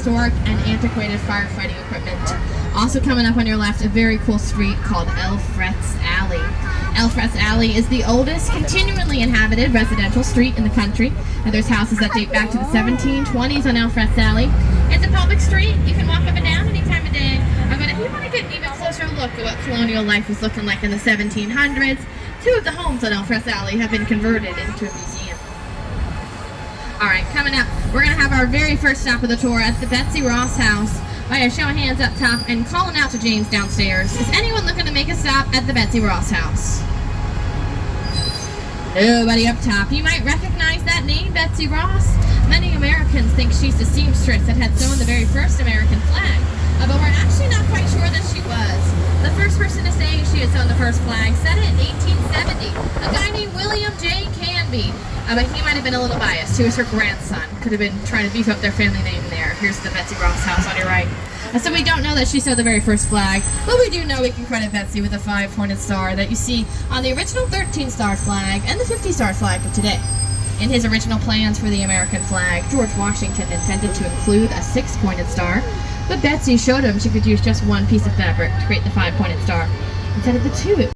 historic and antiquated firefighting equipment. Also coming up on your left, a very cool street called Elfreth's Alley. Elfreth's Alley is the oldest continually inhabited residential street in the country, and there's houses that date back to the 1720s on Elfreth's Alley. It's a public street. You can walk up and down any time of day. But if you want to get an even closer look at what colonial life was looking like in the 1700s, two of the homes on Elfreth's Alley have been converted into a museum. Alright, coming up, we're going to have our very first stop of the tour at the Betsy Ross house. By a show of hands up top and calling out to James downstairs. Is anyone looking to make a stop at the Betsy Ross house? Nobody up top. You might recognize that name, Betsy Ross. Many Americans think she's the seamstress that had sewn the very first American flag. But we're actually not quite sure that she was. The first person to say she had sewn the first flag said it in 1870. A guy named William J. Canby. But he might have been a little biased. He was her grandson. Could have been trying to beef up their family name there. Here's the Betsy Ross house on your right. So we don't know that she sewed the very first flag, but we do know we can credit Betsy with a 5-pointed star that you see on the original 13-star flag and the 50-star flag of today. In his original plans for the American flag, George Washington intended to include a 6-pointed star, but Betsy showed him she could use just one piece of fabric to create the 5-pointed star instead of the two.